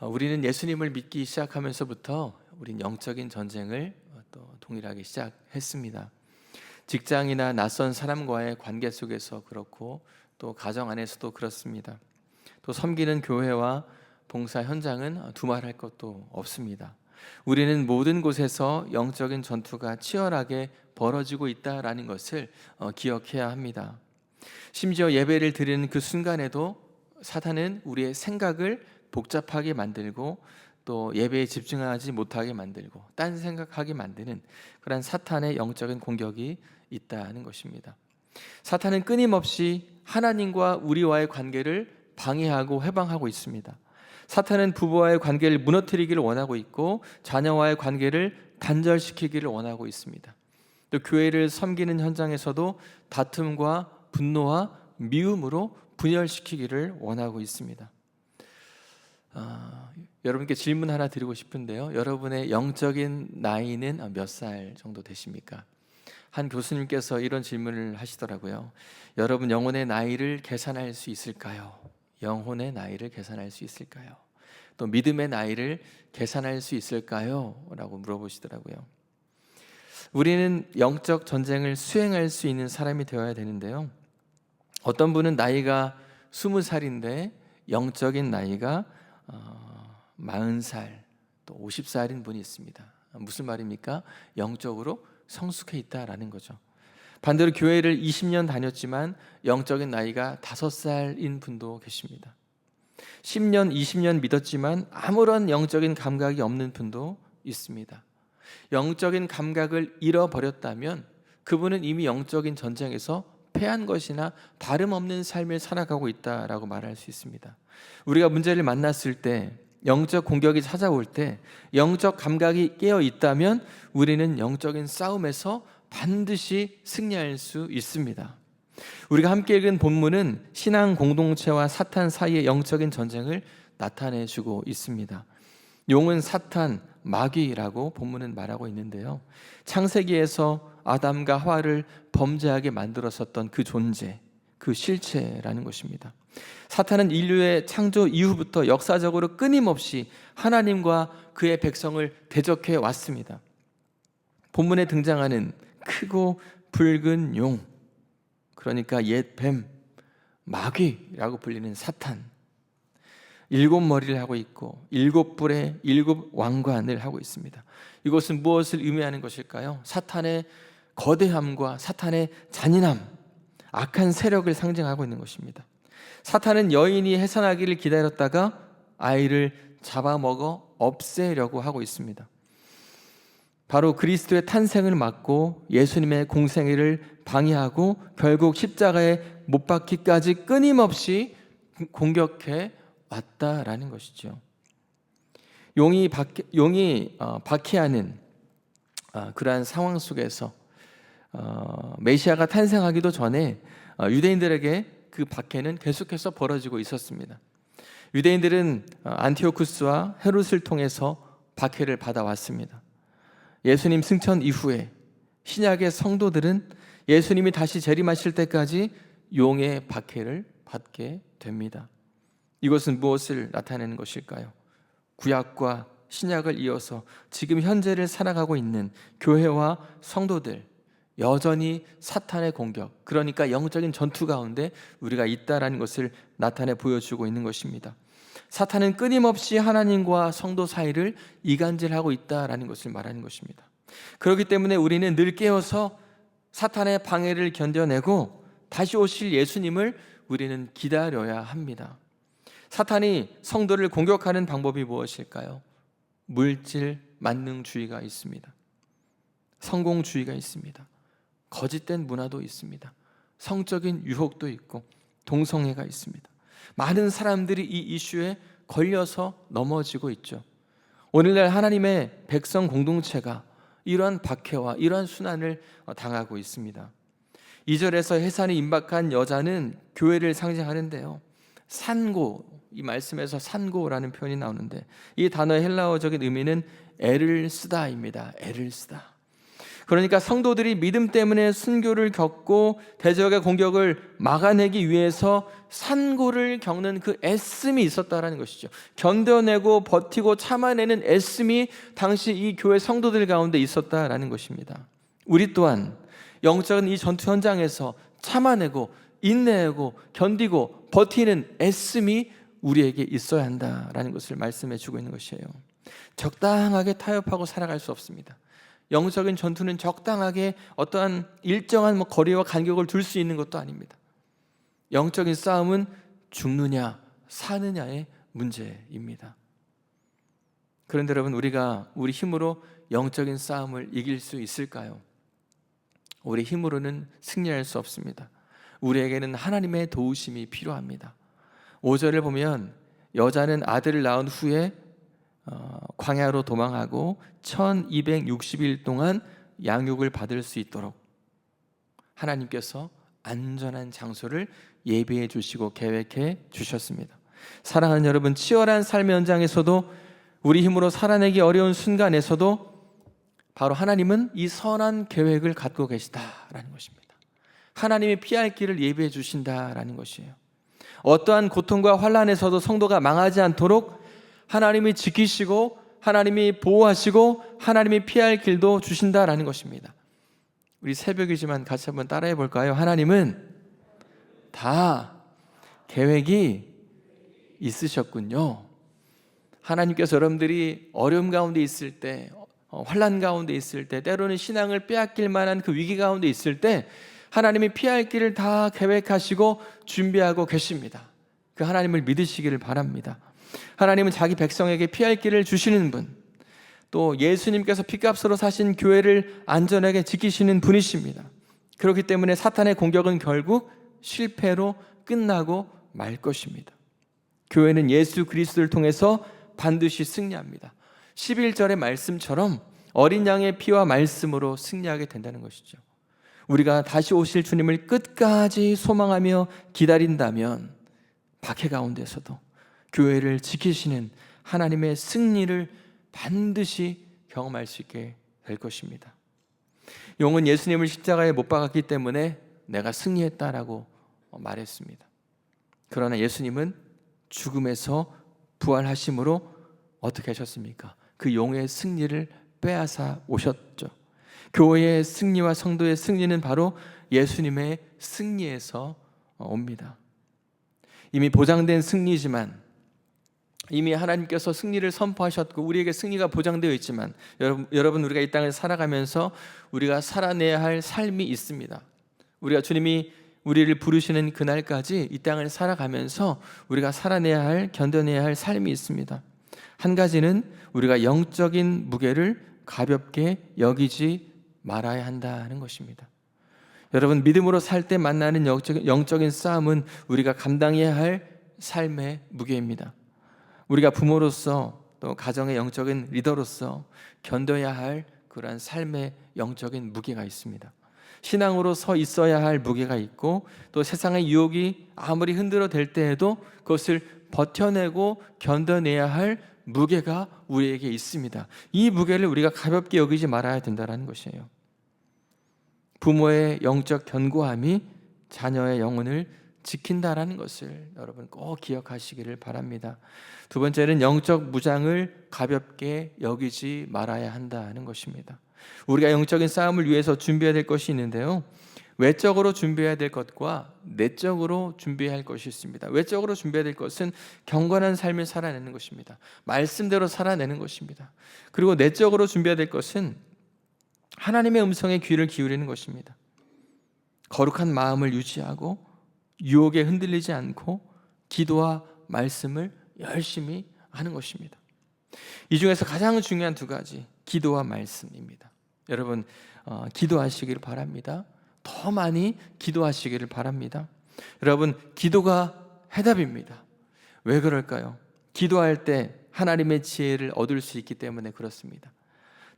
우리는 예수님을 믿기 시작하면서부터 우린 영적인 전쟁을 또 동일하게 시작했습니다. 직장이나 낯선 사람과의 관계 속에서 그렇고 또 가정 안에서도 그렇습니다. 또 섬기는 교회와 봉사 현장은 두말할 것도 없습니다. 우리는 모든 곳에서 영적인 전투가 치열하게 벌어지고 있다라는 것을 기억해야 합니다. 심지어 예배를 드리는 그 순간에도 사탄은 우리의 생각을 복잡하게 만들고 또 예배에 집중하지 못하게 만들고 딴 생각하게 만드는 그런 사탄의 영적인 공격이 있다는 것입니다. 사탄은 끊임없이 하나님과 우리와의 관계를 방해하고 회방하고 있습니다. 사탄은 부부와의 관계를 무너뜨리기를 원하고 있고 자녀와의 관계를 단절시키기를 원하고 있습니다. 또 교회를 섬기는 현장에서도 다툼과 분노와 미움으로 분열시키기를 원하고 있습니다. 여러분께 질문 하나 드리고 싶은데요. 여러분의 영적인 나이는 몇 살 정도 되십니까? 한 교수님께서 이런 질문을 하시더라고요. 여러분 영혼의 나이를 계산할 수 있을까요? 영혼의 나이를 계산할 수 있을까요? 또 믿음의 나이를 계산할 수 있을까요? 라고 물어보시더라고요. 우리는 영적 전쟁을 수행할 수 있는 사람이 되어야 되는데요. 어떤 분은 나이가 20살인데 영적인 나이가 40살 또 50살인 분이 있습니다. 무슨 말입니까? 영적으로 성숙해 있다라는 거죠. 반대로 교회를 20년 다녔지만 영적인 나이가 5살인 분도 계십니다. 10년, 20년 믿었지만 아무런 영적인 감각이 없는 분도 있습니다. 영적인 감각을 잃어버렸다면 그분은 이미 영적인 전쟁에서 패한 것이나 다름없는 삶을 살아가고 있다라고 말할 수 있습니다. 우리가 문제를 만났을 때, 영적 공격이 찾아올 때 영적 감각이 깨어 있다면 우리는 영적인 싸움에서 반드시 승리할 수 있습니다. 우리가 함께 읽은 본문은 신앙 공동체와 사탄 사이의 영적인 전쟁을 나타내주고 있습니다. 용은 사탄, 마귀라고 본문은 말하고 있는데요. 창세기에서 아담과 하와를 범죄하게 만들었었던 그 존재, 그 실체라는 것입니다. 사탄은 인류의 창조 이후부터 역사적으로 끊임없이 하나님과 그의 백성을 대적해 왔습니다. 본문에 등장하는 크고 붉은 용, 그러니까 옛 뱀, 마귀라고 불리는 사탄, 7머리를 하고 있고 7뿔의 7왕관을 하고 있습니다. 이것은 무엇을 의미하는 것일까요? 사탄의 거대함과 사탄의 잔인함, 악한 세력을 상징하고 있는 것입니다. 사탄은 여인이 해산하기를 기다렸다가 아이를 잡아먹어 없애려고 하고 있습니다. 바로 그리스도의 탄생을 막고 예수님의 공생애를 방해하고 결국 십자가에 못 박기까지 끊임없이 공격해 왔다라는 것이죠. 용이 박해하는 그러한 상황 속에서 메시아가 탄생하기도 전에 유대인들에게 그 박해는 계속해서 벌어지고 있었습니다. 유대인들은 안티오쿠스와 헤롯을 통해서 박해를 받아왔습니다. 예수님 승천 이후에 신약의 성도들은 예수님이 다시 재림하실 때까지 용의 박해를 받게 됩니다. 이것은 무엇을 나타내는 것일까요? 구약과 신약을 이어서 지금 현재를 살아가고 있는 교회와 성도들, 여전히 사탄의 공격, 그러니까 영적인 전투 가운데 우리가 있다라는 것을 나타내 보여주고 있는 것입니다. 사탄은 끊임없이 하나님과 성도 사이를 이간질하고 있다라는 것을 말하는 것입니다. 그렇기 때문에 우리는 늘 깨어서 사탄의 방해를 견뎌내고 다시 오실 예수님을 우리는 기다려야 합니다. 사탄이 성도를 공격하는 방법이 무엇일까요? 물질 만능주의가 있습니다. 성공주의가 있습니다. 거짓된 문화도 있습니다. 성적인 유혹도 있고 동성애가 있습니다. 많은 사람들이 이 이슈에 걸려서 넘어지고 있죠. 오늘날 하나님의 백성 공동체가 이러한 박해와 이러한 순환을 당하고 있습니다. 2절에서 해산이 임박한 여자는 교회를 상징하는데요. 산고, 이 말씀에서 산고라는 표현이 나오는데 이 단어의 헬라어적인 의미는 애를 쓰다입니다. 애를 쓰다. 그러니까 성도들이 믿음 때문에 순교를 겪고 대적의 공격을 막아내기 위해서 산고를 겪는 그 애씀이 있었다라는 것이죠. 견뎌내고 버티고 참아내는 애씀이 당시 이 교회 성도들 가운데 있었다라는 것입니다. 우리 또한 영적인 이 전투 현장에서 참아내고 인내하고 견디고 버티는 애씀이 우리에게 있어야 한다라는 것을 말씀해 주고 있는 것이에요. 적당하게 타협하고 살아갈 수 없습니다. 영적인 전투는 적당하게 어떠한 일정한 거리와 간격을 둘 수 있는 것도 아닙니다. 영적인 싸움은 죽느냐 사느냐의 문제입니다. 그런데 여러분, 우리가 우리 힘으로 영적인 싸움을 이길 수 있을까요? 우리 힘으로는 승리할 수 없습니다. 우리에게는 하나님의 도우심이 필요합니다. 5절을 보면 여자는 아들을 낳은 후에 광야로 도망하고 1260일 동안 양육을 받을 수 있도록 하나님께서 안전한 장소를 예비해 주시고 계획해 주셨습니다. 사랑하는 여러분, 치열한 삶의 현장에서도 우리 힘으로 살아내기 어려운 순간에서도 바로 하나님은 이 선한 계획을 갖고 계시다라는 것입니다. 하나님이 피할 길을 예비해 주신다라는 것이에요. 어떠한 고통과 환난에서도 성도가 망하지 않도록 하나님이 지키시고 하나님이 보호하시고 하나님이 피할 길도 주신다라는 것입니다. 우리 새벽이지만 같이 한번 따라해 볼까요? 하나님은 다 계획이 있으셨군요. 하나님께서 여러분들이 어려움 가운데 있을 때, 환난 가운데 있을 때, 때로는 신앙을 빼앗길 만한 그 위기 가운데 있을 때 하나님이 피할 길을 다 계획하시고 준비하고 계십니다. 그 하나님을 믿으시기를 바랍니다. 하나님은 자기 백성에게 피할 길을 주시는 분, 또 예수님께서 피값으로 사신 교회를 안전하게 지키시는 분이십니다. 그렇기 때문에 사탄의 공격은 결국 실패로 끝나고 말 것입니다. 교회는 예수 그리스도를 통해서 반드시 승리합니다. 11절의 말씀처럼 어린 양의 피와 말씀으로 승리하게 된다는 것이죠. 우리가 다시 오실 주님을 끝까지 소망하며 기다린다면 박해 가운데서도 교회를 지키시는 하나님의 승리를 반드시 경험할 수 있게 될 것입니다. 용은 예수님을 십자가에 못 박았기 때문에 내가 승리했다라고 말했습니다. 그러나 예수님은 죽음에서 부활하심으로 어떻게 하셨습니까? 그 용의 승리를 빼앗아 오셨죠. 교회의 승리와 성도의 승리는 바로 예수님의 승리에서 옵니다. 이미 보장된 승리지만, 이미 하나님께서 승리를 선포하셨고 우리에게 승리가 보장되어 있지만, 여러분 우리가 이 땅을 살아가면서 우리가 살아내야 할 삶이 있습니다. 우리가 주님이 우리를 부르시는 그날까지 이 땅을 살아가면서 우리가 살아내야 할, 견뎌내야 할 삶이 있습니다. 한 가지는 우리가 영적인 무게를 가볍게 여기지 말아야 한다는 것입니다. 여러분, 믿음으로 살 때 만나는 영적인 싸움은 우리가 감당해야 할 삶의 무게입니다. 우리가 부모로서 또 가정의 영적인 리더로서 견뎌야 할 그러한 삶의 영적인 무게가 있습니다. 신앙으로 서 있어야 할 무게가 있고, 또 세상의 유혹이 아무리 흔들어댈 때에도 그것을 버텨내고 견뎌내야 할 무게가 우리에게 있습니다. 이 무게를 우리가 가볍게 여기지 말아야 된다는 것이에요. 부모의 영적 견고함이 자녀의 영혼을 지킨다라는 것을 여러분 꼭 기억하시기를 바랍니다. 두 번째는 영적 무장을 가볍게 여기지 말아야 한다는 것입니다. 우리가 영적인 싸움을 위해서 준비해야 될 것이 있는데요, 외적으로 준비해야 될 것과 내적으로 준비해야 할 것이 있습니다. 외적으로 준비해야 될 것은 경건한 삶을 살아내는 것입니다. 말씀대로 살아내는 것입니다. 그리고 내적으로 준비해야 될 것은 하나님의 음성에 귀를 기울이는 것입니다. 거룩한 마음을 유지하고 유혹에 흔들리지 않고 기도와 말씀을 열심히 하는 것입니다. 이 중에서 가장 중요한 두 가지, 기도와 말씀입니다. 여러분, 기도하시기를 바랍니다. 더 많이 기도하시기를 바랍니다. 여러분, 기도가 해답입니다. 왜 그럴까요? 기도할 때 하나님의 지혜를 얻을 수 있기 때문에 그렇습니다.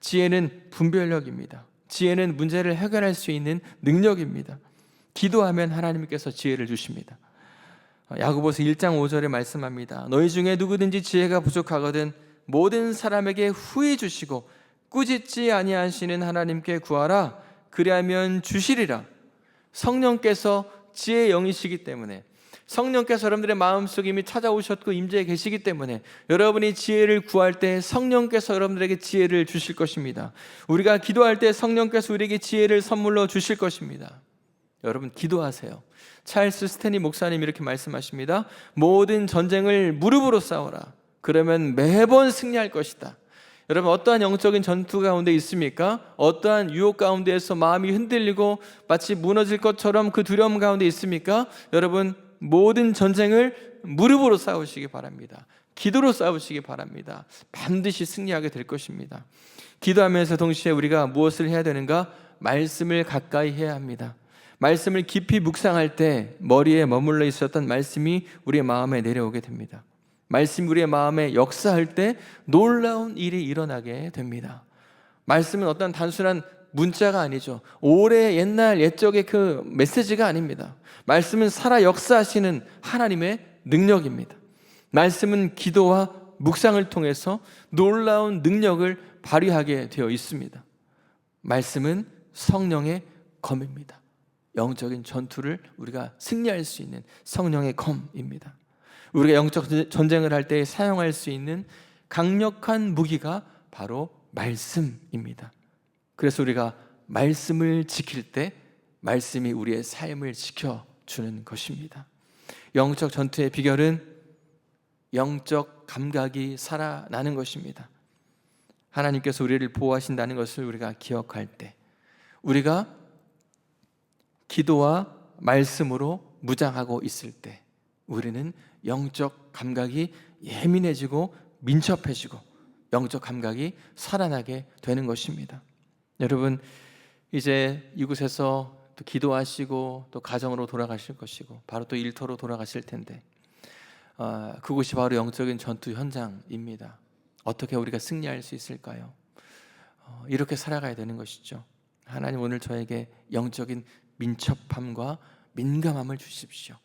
지혜는 분별력입니다. 지혜는 문제를 해결할 수 있는 능력입니다. 기도하면 하나님께서 지혜를 주십니다. 야고보서 1장 5절에 말씀합니다. 너희 중에 누구든지 지혜가 부족하거든 모든 사람에게 후히 주시고 꾸짖지 아니하시는 하나님께 구하라. 그리하면 주시리라. 성령께서 지혜의 영이시기 때문에, 성령께서 여러분들의 마음속에 이미 찾아오셨고 임재해 계시기 때문에 여러분이 지혜를 구할 때 성령께서 여러분들에게 지혜를 주실 것입니다. 우리가 기도할 때 성령께서 우리에게 지혜를 선물로 주실 것입니다. 여러분 기도하세요. 찰스 스탠리 목사님 이렇게 말씀하십니다. 모든 전쟁을 무릎으로 싸워라. 그러면 매번 승리할 것이다. 여러분 어떠한 영적인 전투 가운데 있습니까? 어떠한 유혹 가운데에서 마음이 흔들리고 마치 무너질 것처럼 그 두려움 가운데 있습니까? 여러분 모든 전쟁을 무릎으로 싸우시기 바랍니다. 기도로 싸우시기 바랍니다. 반드시 승리하게 될 것입니다. 기도하면서 동시에 우리가 무엇을 해야 되는가? 말씀을 가까이 해야 합니다. 말씀을 깊이 묵상할 때 머리에 머물러 있었던 말씀이 우리의 마음에 내려오게 됩니다. 말씀이 우리의 마음에 역사할 때 놀라운 일이 일어나게 됩니다. 말씀은 어떤 단순한 문자가 아니죠. 오래 옛날 옛적의 그 메시지가 아닙니다. 말씀은 살아 역사하시는 하나님의 능력입니다. 말씀은 기도와 묵상을 통해서 놀라운 능력을 발휘하게 되어 있습니다. 말씀은 성령의 검입니다. 영적인 전투를 우리가 승리할 수 있는 성령의 검입니다. 우리가 영적 전쟁을 할 때 사용할 수 있는 강력한 무기가 바로 말씀입니다. 그래서 우리가 말씀을 지킬 때 말씀이 우리의 삶을 지켜주는 것입니다. 영적 전투의 비결은 영적 감각이 살아나는 것입니다. 하나님께서 우리를 보호하신다는 것을 우리가 기억할 때, 우리가 기도와 말씀으로 무장하고 있을 때 우리는 영적 감각이 예민해지고 민첩해지고 영적 감각이 살아나게 되는 것입니다. 여러분 이제 이곳에서 또 기도하시고 또 가정으로 돌아가실 것이고 바로 또 일터로 돌아가실 텐데 그곳이 바로 영적인 전투 현장입니다. 어떻게 우리가 승리할 수 있을까요? 이렇게 살아가야 되는 것이죠. 하나님 오늘 저에게 영적인 민첩함과 민감함을 주십시오.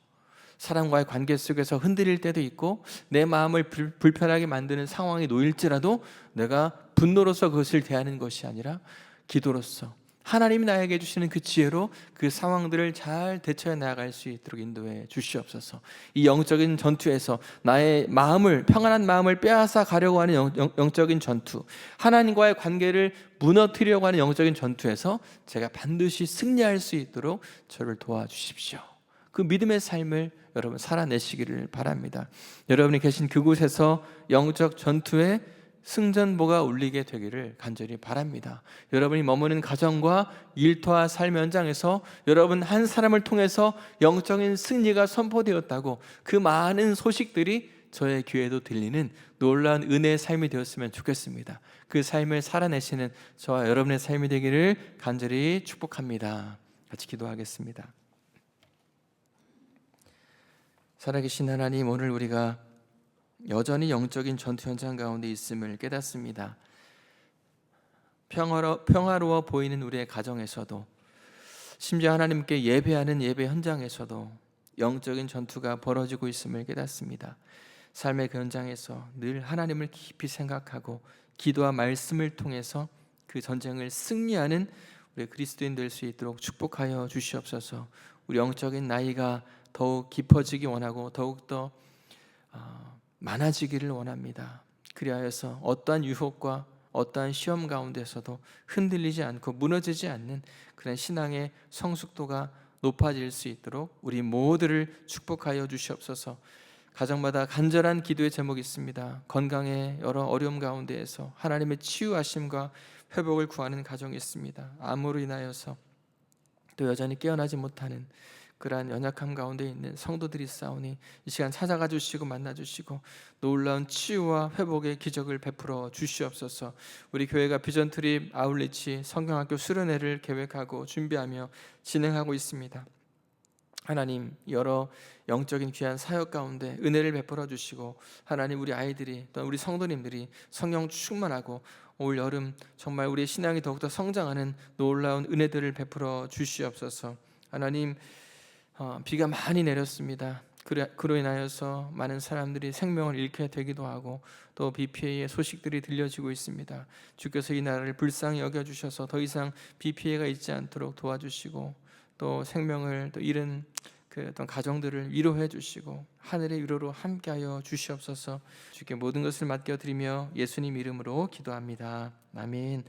사람과의 관계 속에서 흔들릴 때도 있고 내 마음을 불편하게 만드는 상황이 놓일지라도 내가 분노로서 그것을 대하는 것이 아니라 기도로서 하나님이 나에게 주시는 그 지혜로 그 상황들을 잘 대처해 나아갈 수 있도록 인도해 주시옵소서. 이 영적인 전투에서 나의 마음을, 평안한 마음을 빼앗아 가려고 하는 영적인 전투, 하나님과의 관계를 무너뜨리려고 하는 영적인 전투에서 제가 반드시 승리할 수 있도록 저를 도와주십시오. 그 믿음의 삶을 여러분 살아내시기를 바랍니다. 여러분이 계신 그곳에서 영적 전투에 승전보가 울리게 되기를 간절히 바랍니다. 여러분이 머무는 가정과 일터와 삶의 현장에서 여러분 한 사람을 통해서 영적인 승리가 선포되었다고 그 많은 소식들이 저의 귀에도 들리는 놀라운 은혜의 삶이 되었으면 좋겠습니다. 그 삶을 살아내시는 저와 여러분의 삶이 되기를 간절히 축복합니다. 같이 기도하겠습니다. 살아계신 하나님, 오늘 우리가 여전히 영적인 전투 현장 가운데 있음을 깨닫습니다. 평화로워 보이는 우리의 가정에서도, 심지어 하나님께 예배하는 예배 현장에서도 영적인 전투가 벌어지고 있음을 깨닫습니다. 삶의 그 현장에서 늘 하나님을 깊이 생각하고 기도와 말씀을 통해서 그 전쟁을 승리하는 우리 그리스도인 될 수 있도록 축복하여 주시옵소서. 우리 영적인 나이가 더욱 깊어지기 원하고 더욱더 많아지기를 원합니다. 그리하여서 어떠한 유혹과 어떠한 시험 가운데서도 흔들리지 않고 무너지지 않는 그런 신앙의 성숙도가 높아질 수 있도록 우리 모두를 축복하여 주시옵소서. 가정마다 간절한 기도의 제목이 있습니다. 건강의 여러 어려움 가운데에서 하나님의 치유하심과 회복을 구하는 가정이 있습니다. 암으로 인하여서 또 여전히 깨어나지 못하는 그러한 연약함 가운데 있는 성도들이 싸우니 이 시간 찾아가 주시고 만나 주시고 놀라운 치유와 회복의 기적을 베풀어 주시옵소서. 우리 교회가 비전 트립 아울리치 성경학교 수련회를 계획하고 준비하며 진행하고 있습니다. 하나님, 여러 영적인 귀한 사역 가운데 은혜를 베풀어 주시고 하나님, 우리 아이들이 또 우리 성도님들이 성령 충만하고 올 여름 정말 우리의 신앙이 더욱더 성장하는 놀라운 은혜들을 베풀어 주시옵소서. 하나님, 비가 많이 내렸습니다. 그로 인하여서 많은 사람들이 생명을 잃게 되기도 하고 또 BPA의 소식들이 들려지고 있습니다. 주께서 이 나라를 불쌍히 여겨주셔서 더 이상 BPA가 있지 않도록 도와주시고 또 생명을 또 잃은 그 어떤 가정들을 위로해 주시고 하늘의 위로로 함께하여 주시옵소서. 주께 모든 것을 맡겨드리며 예수님 이름으로 기도합니다. 아멘.